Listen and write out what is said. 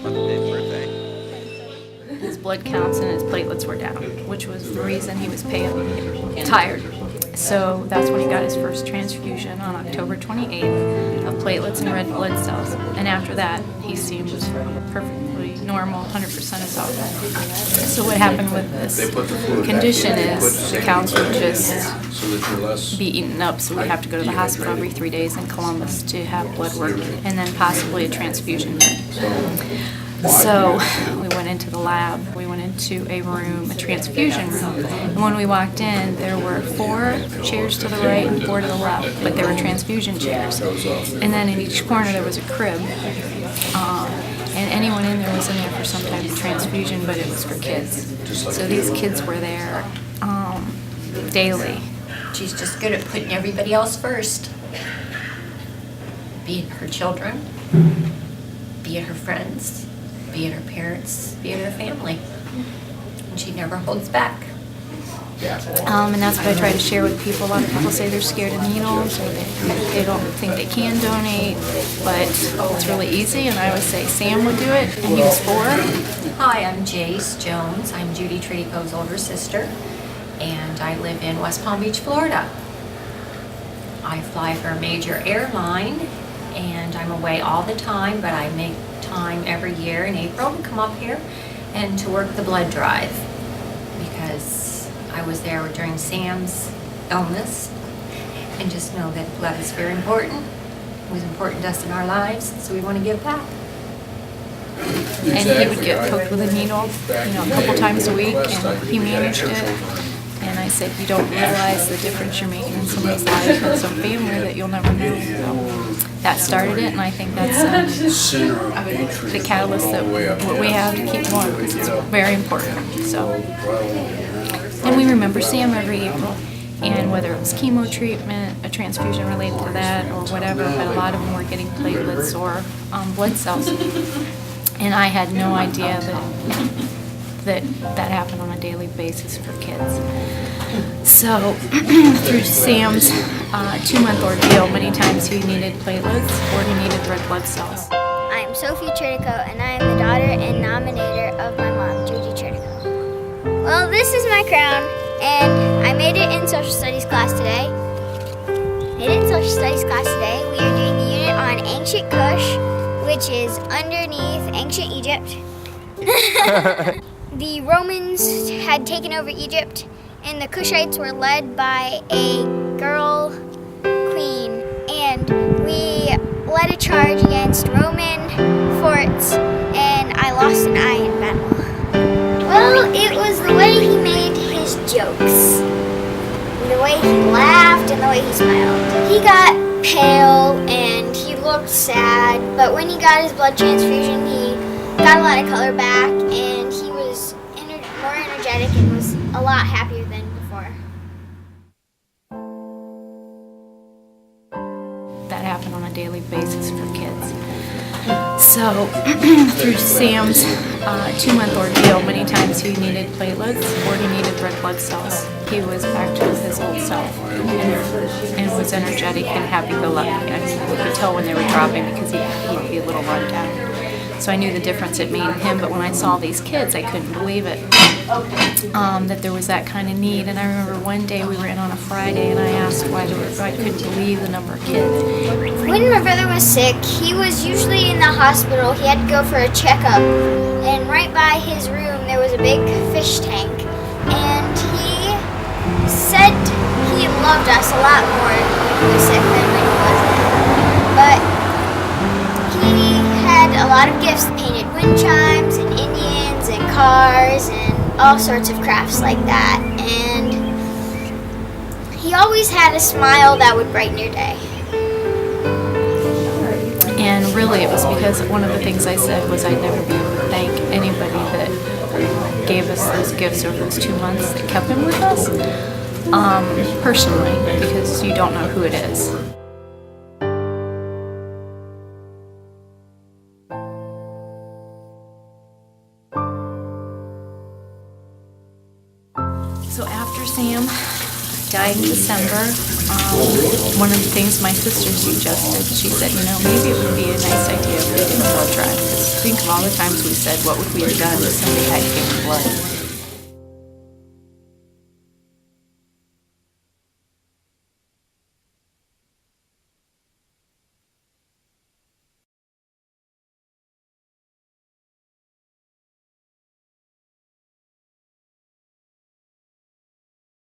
On the day birthday. His blood counts and his platelets were down, which was the reason he was pale and tired. So that's when he got his first transfusion on October 28th of platelets and red blood cells. And after that, he seemed perfectly normal, 100% his health. So what happened with this condition is the counts would just be eaten up, so we'd have to go to the hospital every 3 days in Columbus to have blood work and then possibly a transfusion. So we went into the lab, we went into a room, a transfusion room, and when we walked in, there were 4 chairs to the right and 4 to the left, but they were transfusion chairs. And then in each corner there was a crib, and anyone in there was in there for some type of transfusion, but it was for kids. So these kids were there daily. She's just good at putting everybody else first. Be it her children, be it her friends, be it her parents, be it her family. And she never holds back. And that's what I try to share with people. A lot of people say they're scared of needles or they don't think they can donate, but it's really easy, and I always say Sam would do it, and he was 4. Hi, I'm Jace Jones. I'm Judy Tridico's older sister, and I live in West Palm Beach, Florida. I fly for a major airline, and I'm away all the time, but I make time every year in April to come up here and to work the blood drive, because I was there during Sam's illness, and just know that blood is very important. It was important to us in our lives, so we want to give back. And he would get poked with a needle, a couple times a week, and he managed it. And I said, you don't realize the difference you're making in somebody's life and some family that you'll never know. So that started it, and I think that's the catalyst that what we have to keep going, because it's very important. So, and we remember Sam every April, and whether it was chemo treatment, a transfusion related to that, or whatever, but a lot of them were getting platelets or blood cells. And I had no idea that happened on a daily basis for kids. So through Sam's 2-month ordeal, many times he needed platelets or he needed red blood cells. I am Sophie Tridico, and I am the daughter and nominator of my mom, Judy Tridico. Well, this is my crown, and I made it in social studies class today. We are doing the unit on ancient Kush, which is underneath ancient Egypt. The Romans had taken over Egypt, and the Kushites were led by a girl queen, and we led a charge against Roman forts, and I lost an eye in battle. Well, it was the way he made his jokes, the way he laughed, and the way he smiled. He got pale and he looked sad, but when he got his blood transfusion, he got a lot of color back, and he was more energetic and was a lot happier than before. That happened on a daily basis for kids. So through Sam's 2-month ordeal, many times he needed platelets or he needed red blood cells. He was back to his old self and was energetic and happy-go-lucky. I mean, you could tell when they were dropping because he'd be a little run down. So I knew the difference it made in him, but when I saw these kids, I couldn't believe it, that there was that kind of need. And I remember one day we were in on a Friday, and I asked why I couldn't believe the number of kids. When my brother was sick, he was usually in the hospital. He had to go for a checkup, and right by his room there was a big fish tank, and he said he loved us a lot more when he was sick than when he wasn't. But he had a lot of gifts, painted wind chimes and Indians and cars and all sorts of crafts like that. And he always had a smile that would brighten your day. And really it was because one of the things I said was I'd never be able to thank anybody that gave us those gifts over those 2 months that kept him with us, personally, because you don't know who it is. So after Sam died in December. One of the things my sister suggested, she said, maybe it would be a nice idea if we didn't blood drive. Because think of all the times we said, what would we have done if somebody had human blood?